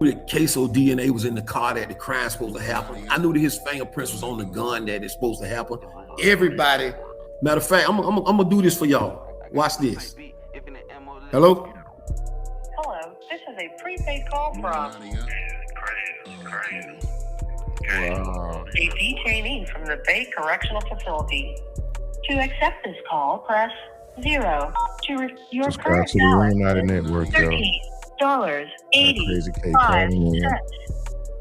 that queso DNA was in the car that the crime supposed to happen. I knew that his fingerprints was on the gun that it's supposed to happen. Everybody, matter of fact, I'm gonna do this for y'all. Watch this. Hello? Hello, this is a prepaid call from a detainee from the Bay Correctional Facility. To accept this call, press 0. Your Subscribe current to the Illuminati Network, yo. $13.85.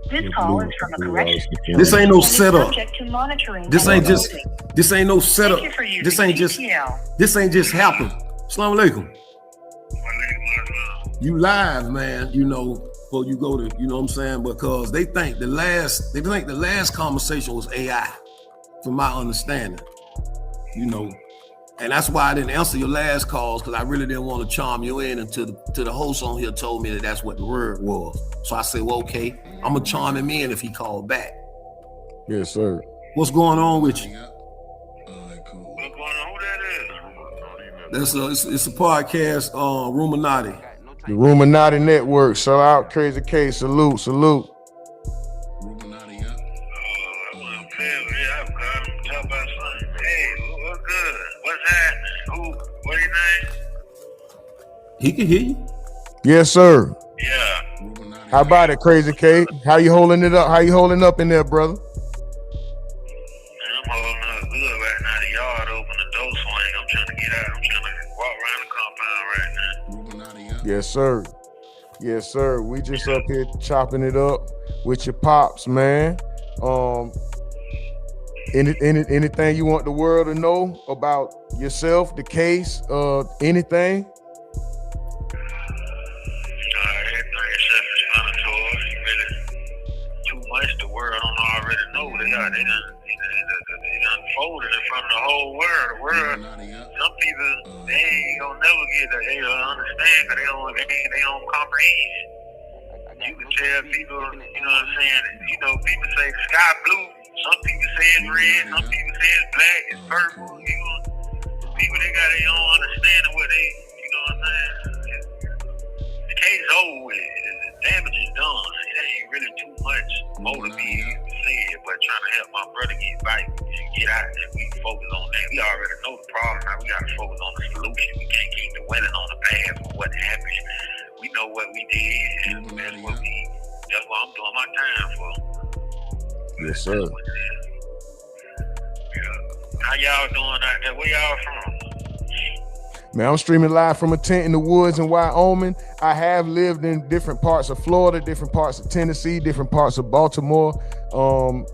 This call is from a correctional. This ain't no setup. Subject to monitoring. This ain't no setup. Thank you for using This ain't just happened. Assalamu alaikum. You live, man, before you go to, you know what I'm saying? Because they think the last conversation was AI, from my understanding. And that's why I didn't answer your last calls, because I really didn't want to charm you in until the host on here told me that that's what the word was. So I said, well, okay, I'm gonna charm him in if he called back. Yes, sir. What's going on with you? What's going on? Who that is? It's a podcast, Ruminati. The Illuminati Network. Shout out Krazy K. Salute. He can hear you. Yes, sir. Yeah. How about it, Krazy K? How you holding it up? How you holding up in there, brother? Man, I'm holding up good right now. The yard open, the door swing. I'm trying to get out. I'm trying to walk around the compound right now. Yes, sir. Yes, sir. We just up here chopping it up with your pops, man. Anything you want the world to know about yourself, the case, anything? The world don't already know. They done folded in front of the whole world. The world, some people, they ain't gonna never get that. They don't understand because they don't comprehend. You can tell people, you know what I'm saying? People say sky blue. Some people say it's red. Some people say it's black. It's purple. People, they got their own understanding what they, you know what I'm saying? The case is over with. The damage is done. It ain't really too much more to be said, but trying to help my brother get back and get out. We focus on that. We already know the problem. Now we gotta focus on the solution. We can't keep dwelling on the past or what happened. We know what we did, and that's what I'm doing my time for. Yes, sir. Yeah. How y'all doing out there? Where y'all from? Man, I'm streaming live from a tent in the woods in Wyoming. I have lived in different parts of Florida, different parts of Tennessee, different parts of Baltimore. I'm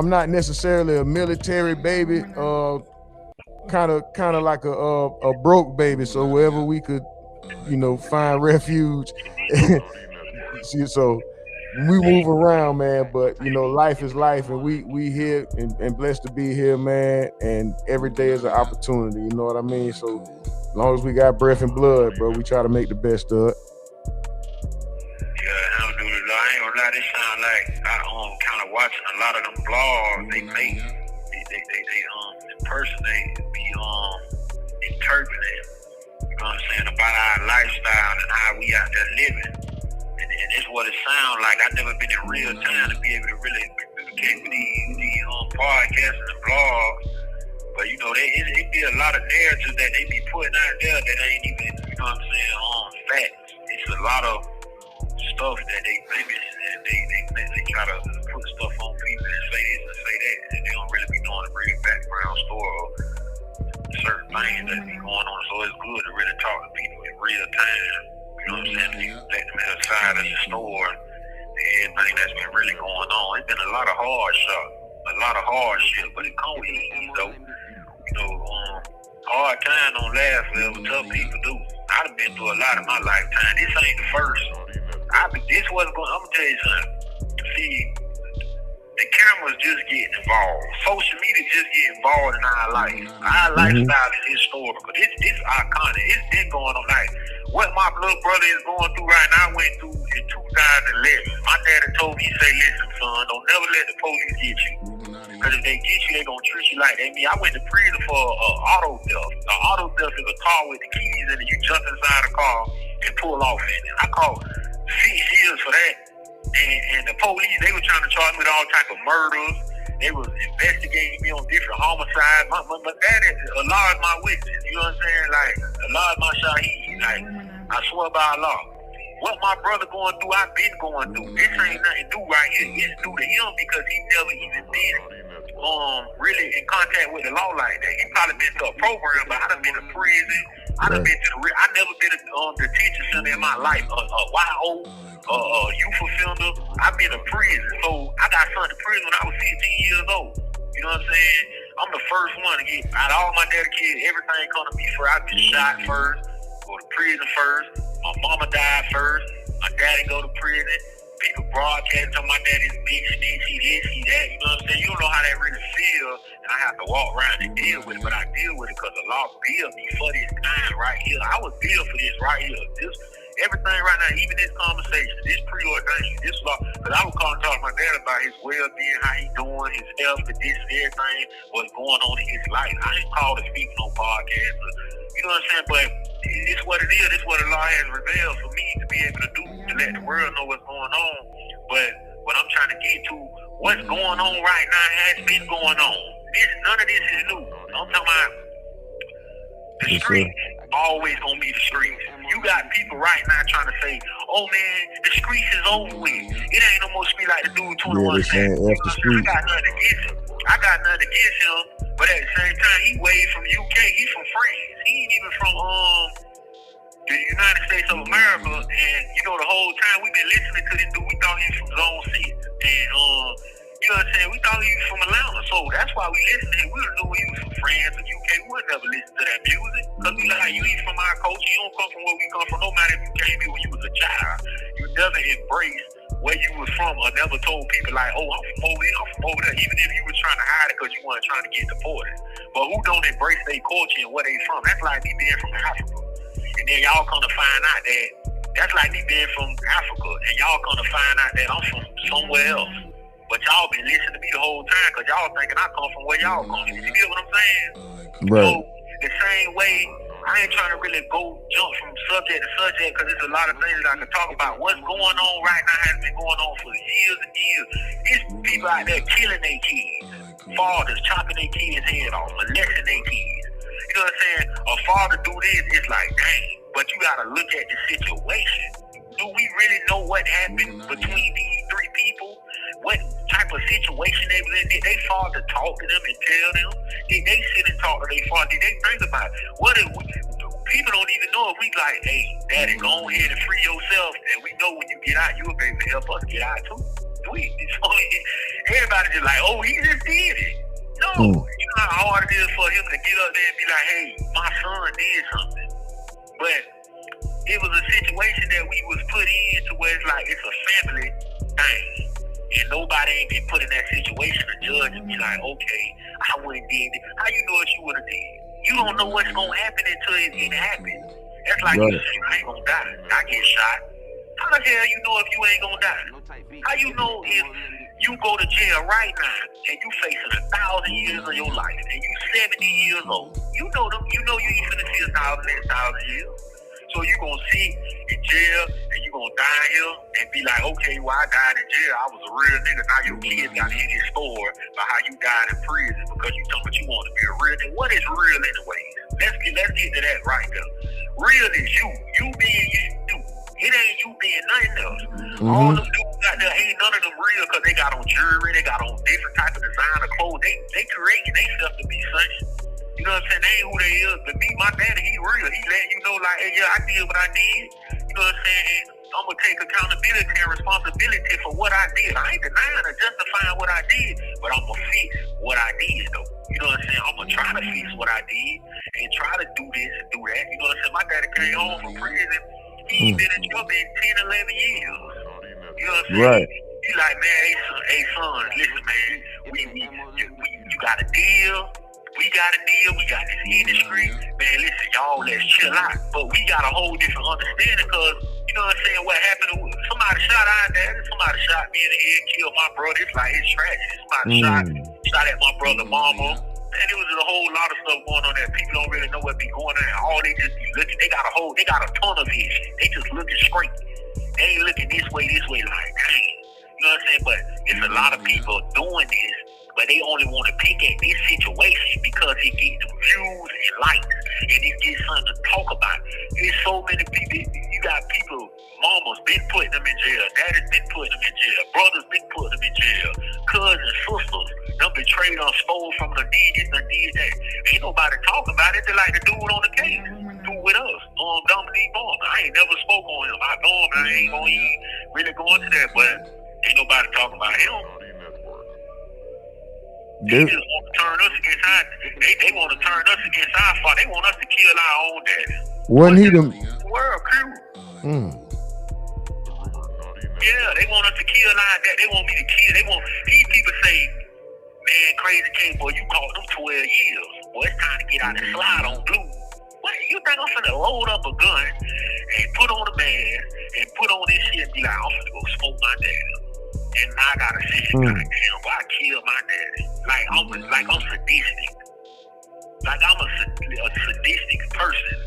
not necessarily a military baby, kind of like a broke baby. So wherever we could, find refuge. So we move around, man, but life is life, and we here and blessed to be here, man, and every day is an opportunity, you know what I mean? So as long as we got breath and blood, bro, we try to make the best of it. Yeah, alhamdulillah. I ain't gonna lie, this sound like I kind of watching a lot of them blogs they make. The person they be interpreting, you know what I'm saying, about our lifestyle and how we out there living. And it's what it sounds like. I've never been in real time to be able to really communicate with these podcasts and blogs. But it be a lot of narratives that they be putting out there that ain't even, you know what I'm saying, facts. It's a lot of stuff that they maybe they try to put stuff on people and say this and say that, and they don't really be knowing the real background story of certain things that be going on. So it's good to really talk to people in real time. You know what I'm saying? Let them outside of the store and everything that's been really going on. It's been a lot of hardship, but it comes with ease, though. Hard time don't last forever. Tough people do. I've been through a lot in my lifetime. This ain't the first. I'm gonna tell you something. See, the cameras just getting involved. Social media just getting involved in our life. Our lifestyle is historical. It's iconic. It's been going on. Like what my little brother is going through right now, I went through in 2011. My daddy told me, he say, listen, son, don't never let the police get you. Because if they get you, they gonna treat you like that. I went to prison for auto theft. An auto theft is a car with the keys in it. You jump inside the car and pull off in it. I caught 6 years The police, they were trying to charge me with all type of murders. They was investigating me on different homicides. My daddy, Allah is my witness. You know what I'm saying? Like, Allah is my shahid. Like, I swear by Allah. What my brother going through, I've been going through. This ain't nothing new right here. It's due to him because he never even been really in contact with the law like that. He probably been to a program, but I done been to prison. I never been to detention center in my life. YO, youth offender. I've been to prison. So I got sent to prison when I was 15 years old. You know what I'm saying? I'm the first one to get out of all my daddy kids. Everything come to me first. I've been shot first, go to prison first. My mama died first. My daddy go to prison. People broadcast to my daddy's big snitch, he this, he that. You know what I'm saying? You don't know how that really feels, and I have to walk around and deal with it, but I deal with it because the law billed me for this time right here. I was billed for this right here. This everything right now, even this conversation, this preordained, this law. Because I was calling to talk to my dad about his well-being, how he doing, his health, and this and everything, what's going on in his life. I ain't called to speak no podcast. You know what I'm saying? But it's what it is. It's what the law has revealed for me to be able to do, to let the world know what's going on. But what I'm trying to get to, what's going on right now has been going on. None of this is new. I'm talking about the streets. Always gonna be the streets. You got people right now trying to say, "Oh man, the streets is over with. It ain't no more street like the dude 21 said." I got nothing against him, but at the same time, he way from UK. He from France. He ain't even from the United States of America. And you know, the whole time we been listening to this dude, we thought he was from Zone 6. And you know what I'm saying? We thought he was from Atlanta. So that's why we listened to him. We would know he was from France or UK. We would never listen to that music. Because we like, you ain't from our culture. You don't come from where we come from. No matter if you came here when you was a child. You never embraced where you was from or never told people like, oh, I'm from over here, I'm from over there. Even if you was trying to hide it because you weren't trying to get deported. But who don't embrace their culture and where they from? That's like me being from Africa. And then y'all come to find out that that's like me being from Africa. And y'all come to find out that I'm from somewhere else. But y'all been listening to me the whole time because y'all thinking I come from where y'all come from. You get what I'm saying? Right. So the same way, I ain't trying to really jump from subject to subject because there's a lot of things that I can talk about. What's going on right now has been going on for years and years. It's people out there killing their kids. Fathers chopping their kids' head off, molesting their kids. You know what I'm saying? A father do this, it's like, dang. But you got to look at the situation. Do we really know what happened between these three people? What type of situation they was in? Did they father talk to them and tell them? Did they sit and talk to their father? Did they think about it? What if people don't even know if we like, hey, daddy, go ahead and free yourself, and we know when you get out, you'll be able to help us get out too. Everybody just like, oh, he just did it. No, you know how hard it is for him to get up there and be like, hey, my son did something. But it was a situation that we was put in to where it's like it's a family thing. And nobody ain't been put in that situation to judge and be like, okay, I wouldn't did it. How you know what you would have did? You don't know what's gonna happen until it happens. That's like you say, I ain't gonna die. I get shot. How the hell you know if you ain't gonna die? How you know if you go to jail right now and you facing 1,000 years of your life and you 70 years old? You know you ain't finna see 1,000 years. So you gonna sit in jail and you gonna die here and be like, okay, well I died in jail. I was a real nigga. Now your kids got to hit his store about how you died in prison because you told me you want to be a real nigga. What is real anyway? Let's get to that right there. Real is you. You being you. It ain't you being nothing else. All them dudes out there ain't none of them real because they got on jewelry, they got on different type of designer clothes. They creating themselves to be such. You know what I'm saying? They ain't who they is. But me, my daddy, he real. He letting you know like, hey, yeah, I did what I did. You know what I'm saying? And I'm going to take accountability and responsibility for what I did. I ain't denying or justifying what I did, but I'm going to fix what I did, though. You know what I'm saying? I'm going to try to fix what I did and try to do this and do that. You know what I'm saying? My daddy came home from prison. He ain't been in trouble in 10, 11 years. You know what I'm saying? Right. He like, man, hey, son, listen, man, you got a deal. We got a deal. We got this industry. Man, listen, y'all, let's chill out. But we got a whole different understanding because, you know what I'm saying, what happened, somebody shot our dad, somebody shot me in the head, killed my brother. It's like, it's tragic. Somebody shot at my brother, mama. And it was a whole lot of stuff going on that people don't really know what be going on. All they just be looking, they got a ton of vision. They just looking straight. They ain't looking this way, like, dang. You know what I'm It's a lot of people doing this, but they only want to pick at this situation because it gets them views and likes, and it gets something to talk about. There's so many people. You got people, mamas been putting them in jail, daddy's been putting them in jail, brothers been putting them in jail, cousins, sisters, them betrayed or stole from the did this and did that. Ain't nobody talking about it. They like the dude on the case. Dude with us, Dominique Bond. I ain't never spoke on him. I know him. I ain't gonna even really go into that, but ain't nobody talking about him. They just want to turn us against our. They want to turn us against our father. They want us to kill our own daddy. Wasn't he the world crew? Yeah, they want us to kill our daddy. They want me to kill. They want these people say, "Man, Krazy K, boy, you caught them 12 years. Boy, it's time to get out and slide on blue." What you think I'm finna load up a gun and put on a mask and put on this shit and be like, I'm finna go smoke my daddy? And now I gotta sit and goddamn, why I killed my daddy? Like I'm sadistic. Like I'm a sadistic person.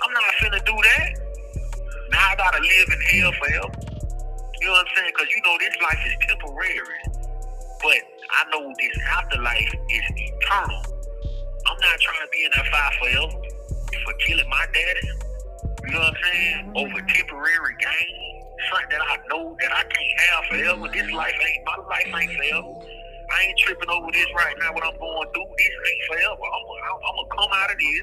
I'm not finna do that. Now I gotta live in hell forever. You know what I'm saying? Cause you know this life is temporary. But I know this afterlife is eternal. I'm not trying to be in that fire forever for killing my daddy. You know what I'm saying? Over temporary gain. Something that I know that I can't have forever. This life ain't, my life ain't forever. I ain't tripping over this right now, what I'm going through. This ain't forever. I'm gonna come out of this,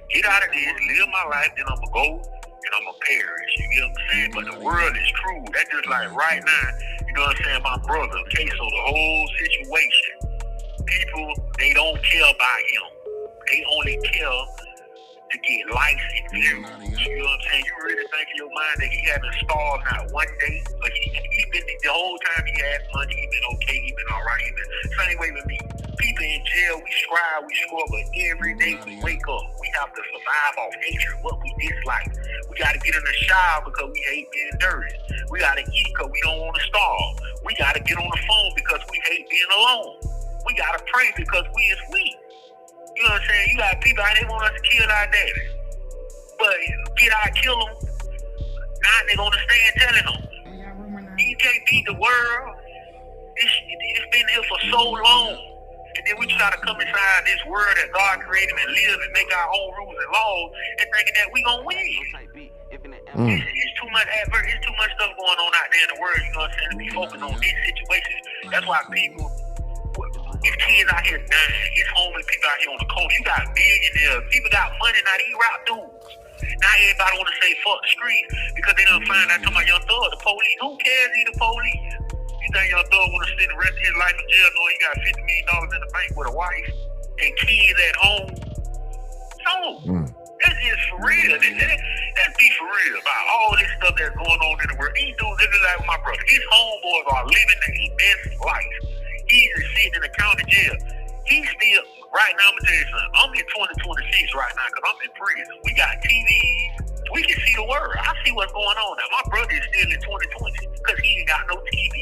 get out of this, live my life, then I'm gonna go and I'm gonna perish. You get what I'm saying? But the world is cruel. That's just like right now, you know what I'm saying? My brother, KSOO'S, the whole situation. People, they don't care about him. They only care to get likes and views. You know what I'm saying? You really think in your mind that he haven't starved not one day? But he been, the whole time he had money, he been okay, he been alright. He been same way with me. People in jail, we strive, we struggle. Every day we wake up, we have to survive off hatred, what we dislike. We gotta get in the shower because we hate being dirty. We gotta eat because we don't want to starve. We gotta get on the phone because we hate being alone. We gotta pray because we is weak. You know what I'm saying? You got people out there want us to kill our daddy. But get out, kill them. Now they gonna stand telling them. You can't beat the world. It's been here for so long. And then we try to come inside this world that God created and live and make our own rules and laws and thinking that we gonna win. It's too much adverse, it's too much stuff going on out there in the world, you know what I'm saying, to be focused on these situations. That's why people, it's kids out here dying, it's homeless people out here on the coast. You got billionaires, people got money, now these rap dudes. Now everybody want to say fuck the street because they don't find out talking about Young Thug, the police. Who cares he the police? You think Young Thug want to spend the rest of his life in jail knowing he got $50 million in the bank with a wife and kids at home? No. That's just for real. Let's be for real about all this stuff that's going on in the world. These dudes living like my brother. His homeboys are living their best life. He's sitting in the county jail. He's still, right now, I'm going to tell you something. I'm in 2026 right now because I'm in prison. We got TVs. We can see the world. I see what's going on now. My brother is still in 2020 because he ain't got no TV.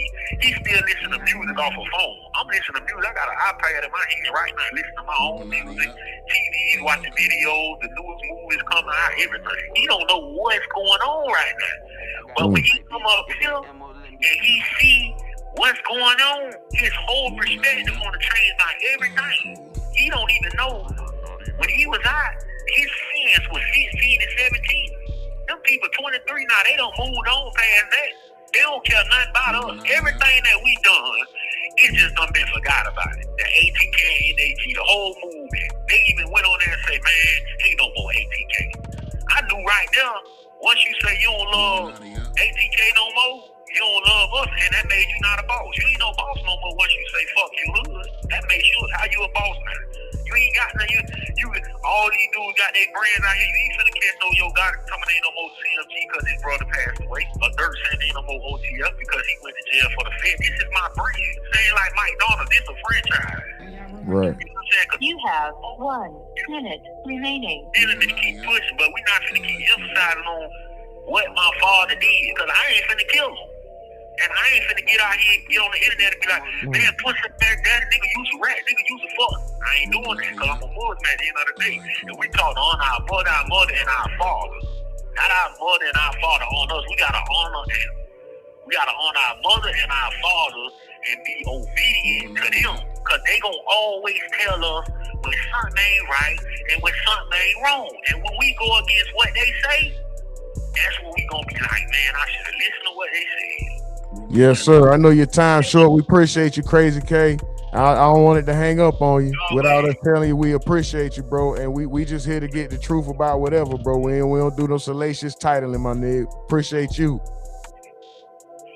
He still listening to music off a phone. I'm listening to music. I got an iPad in my hand right now, listening to my own music, TVs, watching videos, the newest movies coming out, everything. He don't know what's going on right now. But when he come up here and he see what's going on, his whole perspective is going to change by everything. He don't even know when he was out, his sins was 16 and 17. Them people 23 now, they don't move on past that. They don't care nothing about us. Everything that we done, it just done been forgot about it. The ATK, NAT, the whole movement. They even went on there and say, man, ain't no more ATK. I knew right there, once you say you don't love ATK no more, you don't love us, and that made you not a boss. You ain't no boss no more once you say fuck you hood. That makes you, how you a boss now? You ain't got nothing, you all these dudes got their brands out here. You ain't finna catch no yo got coming in no more CMG because his brother passed away. Or Dirt saying ain't no more OTF because he went to jail for the Fed. This is my brand. Saying like Mike Donald, this a franchise. Right. You know what I'm saying? You have 1 minute remaining. Then to keep pushing, but we not finna keep emphasizing on what my father did because I ain't finna kill him. And I ain't finna get out here, get on the internet and be like, man, pussy back that nigga use a rat, nigga use a fuck. I ain't doing that because I'm a Muslim at the end of the day. And we talk to honor our mother and our father. Not our mother and our father on us. We gotta honor our mother and our father and be obedient to them. Because they going to always tell us when something ain't right and when something ain't wrong. And when we go against what they say, that's when we going to be like, man, I should have listened to what they said. Yes, sir. I know your time's short. We appreciate you, Krazy K. I don't want it to hang up on you without us telling you we appreciate you, bro. And we just here to get the truth about whatever, bro. We don't do no salacious titling, my nigga. Appreciate you.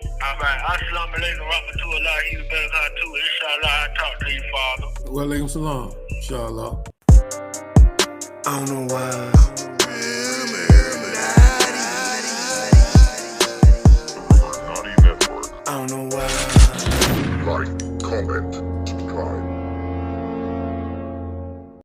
All right. Assalamu alaikum rahmatullah. He's better than too. Inshallah, I'll talk to you, Father. Wa alaikum salam. Inshallah. I don't know why. I don't know why. Like, comment, subscribe.